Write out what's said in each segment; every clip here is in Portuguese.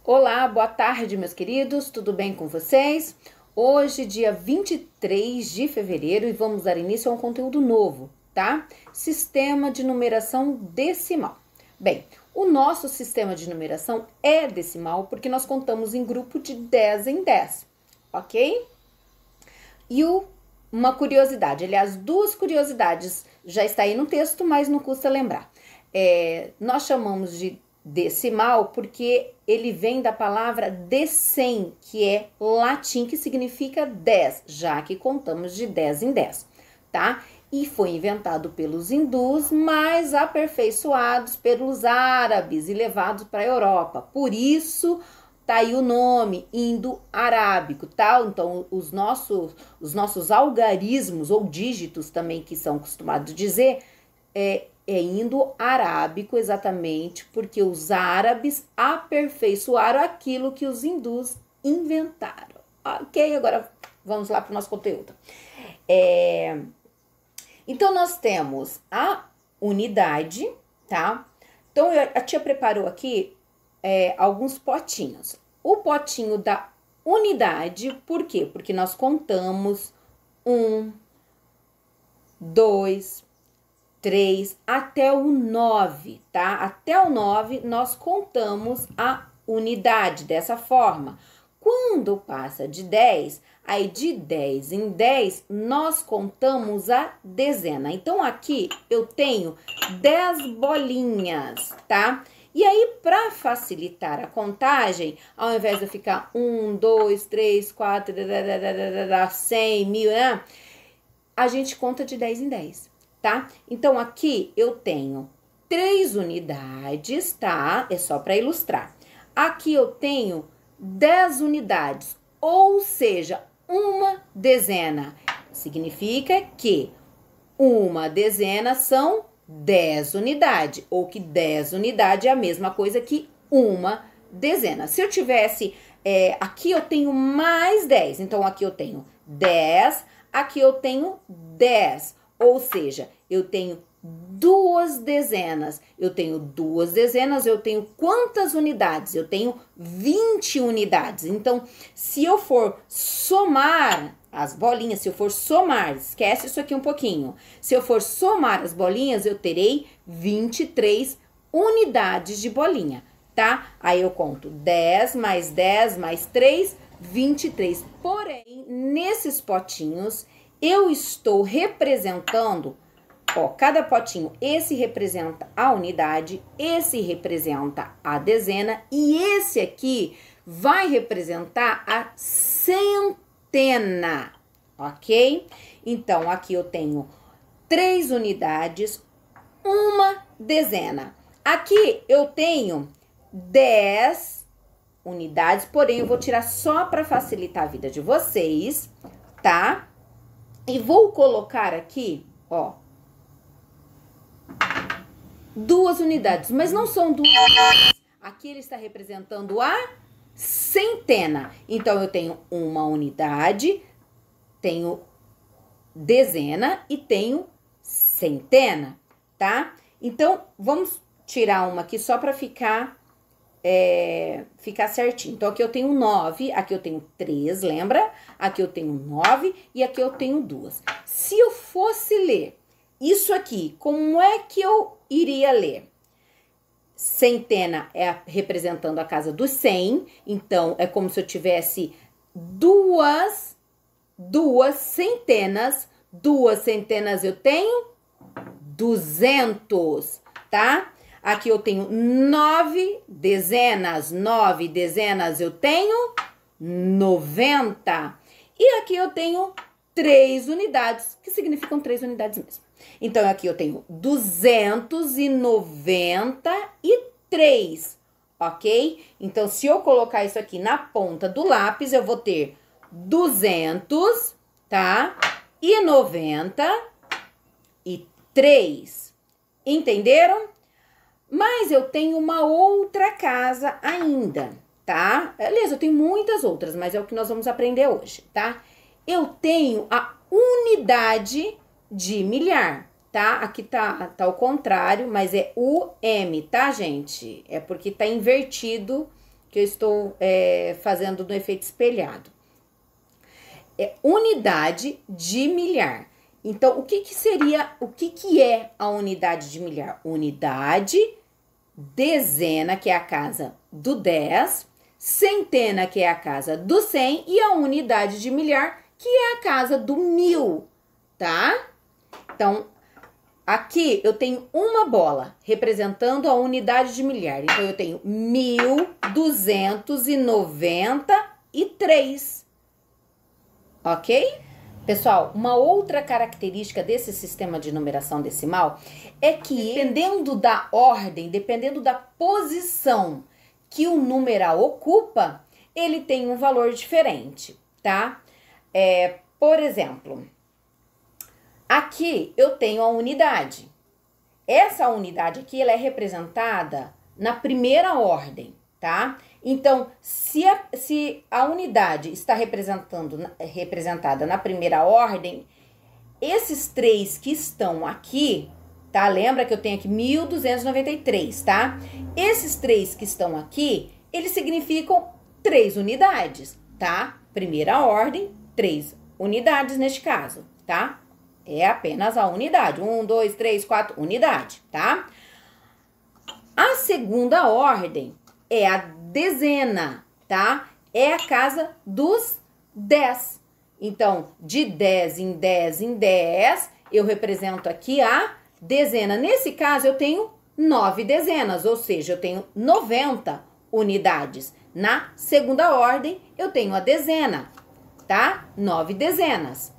Olá, boa tarde, meus queridos, tudo bem com vocês? Hoje, dia 23 de fevereiro, e vamos dar início a um conteúdo novo, tá? Sistema de numeração decimal. Bem, o nosso sistema de numeração é decimal porque nós contamos em grupo de 10 em 10, ok? E uma curiosidade, aliás, duas curiosidades, já está aí no texto, mas não custa lembrar. Nós chamamos de decimal porque ele vem da palavra decem, que é latim, que significa 10, já que contamos de 10 em 10, tá? E foi inventado pelos hindus, mas aperfeiçoados pelos árabes e levados para a Europa. Por isso, tá aí o nome indo-arábico, tá? Então, os nossos algarismos ou dígitos também, que são acostumados a dizer, é indo-arábico, exatamente porque os árabes aperfeiçoaram aquilo que os hindus inventaram. Ok? Agora vamos lá para o nosso conteúdo. Então, nós temos a unidade, tá? Então, a tia preparou aqui alguns potinhos. O potinho da unidade, por quê? Porque nós contamos 1, 2, 3 até o 9, tá? Até o 9 nós contamos a unidade dessa forma. Quando passa de 10, aí de 10 em 10 nós contamos a dezena. Então aqui eu tenho 10 bolinhas, tá? E aí, para facilitar a contagem, ao invés de eu ficar 1, 2, 3, 4, 100, 1000, né? A gente conta de 10 em 10. Tá? Então, aqui eu tenho 3 unidades, tá? É só para ilustrar. Aqui eu tenho 10 unidades, ou seja, uma dezena. Significa que uma dezena são 10 unidades, ou que 10 unidades é a mesma coisa que uma dezena. Se eu tivesse, aqui eu tenho mais 10, então aqui eu tenho 10, aqui eu tenho 10. Ou seja, eu tenho duas dezenas. Eu tenho duas dezenas, eu tenho quantas unidades? Eu tenho 20 unidades. Então, se eu for somar as bolinhas, se eu for somar, esquece isso aqui um pouquinho. Se eu for somar as bolinhas, eu terei 23 unidades de bolinha, tá? Aí eu conto 10 mais 10 mais 3, 23. Porém, nesses potinhos, eu estou representando, cada potinho, esse representa a unidade, esse representa a dezena e esse aqui vai representar a centena, ok? Então, aqui eu tenho 3 unidades, uma dezena. Aqui eu tenho 10 unidades, porém eu vou tirar só para facilitar a vida de vocês, tá? E vou colocar aqui, ó, 2 unidades, mas não são 2 unidades. Aqui ele está representando a centena. Então, eu tenho uma unidade, tenho dezena e tenho centena, tá? Então, vamos tirar uma aqui só para ficar certinho. Então, aqui eu tenho 9, aqui eu tenho 3, lembra? Aqui eu tenho 9 e aqui eu tenho 2. Se eu fosse ler isso aqui, como é que eu iria ler? Centena é representando a casa dos 100, então é como se eu tivesse duas centenas. 2 centenas eu tenho 200, tá? Aqui eu tenho 9 dezenas. 9 dezenas eu tenho 90. E aqui eu tenho 3 unidades, que significam 3 unidades mesmo. Então, aqui eu tenho 293, ok? Então, se eu colocar isso aqui na ponta do lápis, eu vou ter 200, tá? E 93. Entenderam? Mas eu tenho uma outra casa ainda, tá? Aliás, eu tenho muitas outras, mas é o que nós vamos aprender hoje, tá? Eu tenho a unidade de milhar, tá? Aqui tá ao contrário, mas é UM, tá, gente? É porque tá invertido que eu estou fazendo no efeito espelhado. É unidade de milhar. Então, o que é a unidade de milhar? Unidade, dezena, que é a casa do 10, centena, que é a casa do 100, e a unidade de milhar, que é a casa do 1000, tá? Então, aqui eu tenho uma bola representando a unidade de milhar. Então, eu tenho 1293, ok? Pessoal, uma outra característica desse sistema de numeração decimal é que, dependendo da ordem, dependendo da posição que o numeral ocupa, ele tem um valor diferente, tá? Por exemplo, aqui eu tenho a unidade. Essa unidade aqui, ela é representada na primeira ordem, tá? Então, se a unidade está representada na primeira ordem, esses 3 que estão aqui, tá? Lembra que eu tenho aqui 1293, tá? Esses 3 que estão aqui, eles significam 3 unidades, tá? Primeira ordem, 3 unidades neste caso, tá? É apenas a unidade. 1, 2, 3, 4, unidade, tá? A segunda ordem é a dezena, tá? É a casa dos 10. Então, de 10 em 10 em 10, eu represento aqui a dezena. Nesse caso, eu tenho 9 dezenas, ou seja, eu tenho 90 unidades. Na segunda ordem, eu tenho a dezena, tá? 9 dezenas.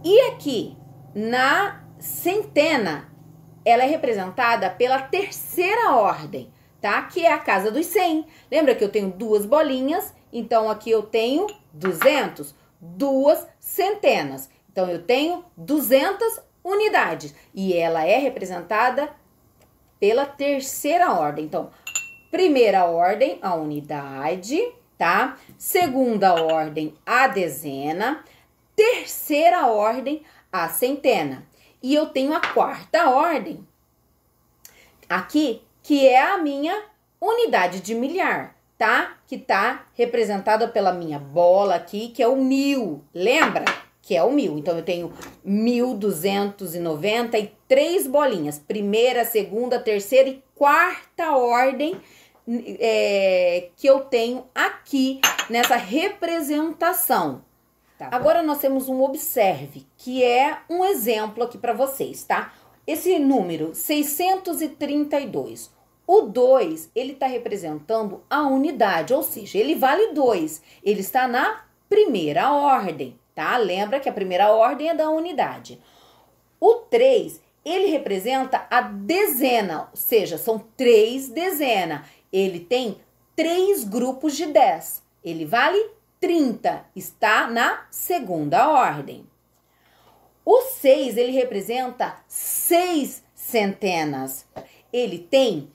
E aqui, na centena, ela é representada pela terceira ordem, tá? Que é a casa dos 100. Lembra que eu tenho 2 bolinhas? Então, aqui eu tenho 200, 2 centenas. Então, eu tenho 200 unidades. E ela é representada pela terceira ordem. Então, primeira ordem, a unidade, tá? Segunda ordem, a dezena. Terceira ordem, a centena. E eu tenho a quarta ordem aqui, que é a minha unidade de milhar, tá? Que tá representada pela minha bola aqui, que é o 1000. Lembra? Que é o 1000. Então, eu tenho 1293 bolinhas. Primeira, segunda, terceira e quarta ordem que eu tenho aqui nessa representação. Tá. Agora, nós temos um observe, que é um exemplo aqui para vocês, tá? Esse número, 632, o 2, ele está representando a unidade, ou seja, ele vale 2. Ele está na primeira ordem, tá? Lembra que a primeira ordem é da unidade. O 3, ele representa a dezena, ou seja, são 3 dezenas. Ele tem 3 grupos de 10. Ele vale 30, está na segunda ordem. O 6, ele representa 6 centenas. Ele tem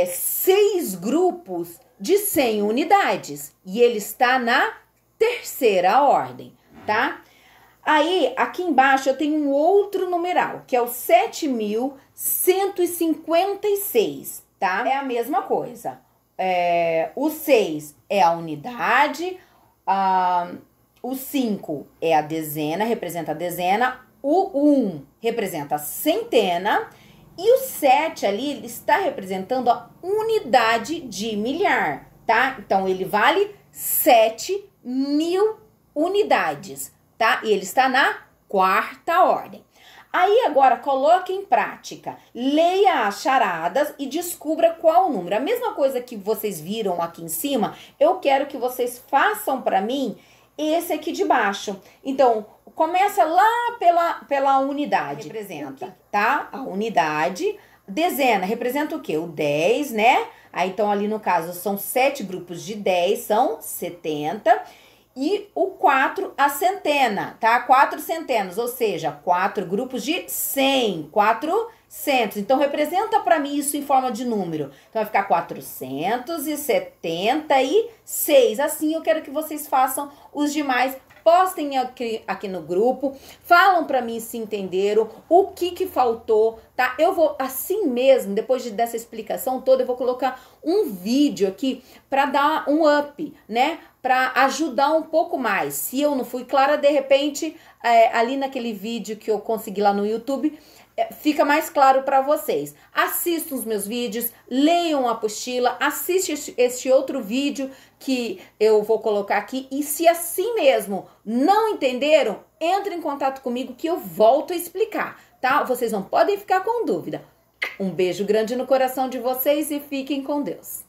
6 grupos de 100 unidades. E ele está na terceira ordem, tá? Aí, aqui embaixo, eu tenho um outro numeral, que é o 7156, tá? É a mesma coisa. O 6 é a unidade, o 5 é a dezena, representa a dezena, o 1 representa a centena e o 7 ali ele está representando a unidade de milhar, tá? Então, ele vale 7.000 unidades, tá? E ele está na quarta ordem. Aí, agora, coloque em prática, leia as charadas e descubra qual o número. A mesma coisa que vocês viram aqui em cima, eu quero que vocês façam para mim esse aqui de baixo. Então, começa lá pela unidade. Representa, tá? A unidade. Dezena representa o quê? O 10, né? Aí, então, ali no caso, são 7 grupos de 10, são 70. E o 4, a centena, tá? 4 centenas, ou seja, 4 grupos de 100, 400. Então, representa para mim isso em forma de número. Então, vai ficar 476. Assim, eu quero que vocês façam os demais Postem aqui no grupo, falam para mim se entenderam, o que faltou, tá? Eu vou, assim mesmo, depois dessa explicação toda, eu vou colocar um vídeo aqui para dar um up, né? Para ajudar um pouco mais. Se eu não fui clara, de repente, ali naquele vídeo que eu consegui lá no YouTube, fica mais claro para vocês. Assistam os meus vídeos, leiam a apostila, assiste este outro vídeo que eu vou colocar aqui. E se assim mesmo não entenderam, entre em contato comigo que eu volto a explicar, tá? Vocês não podem ficar com dúvida. Um beijo grande no coração de vocês e fiquem com Deus.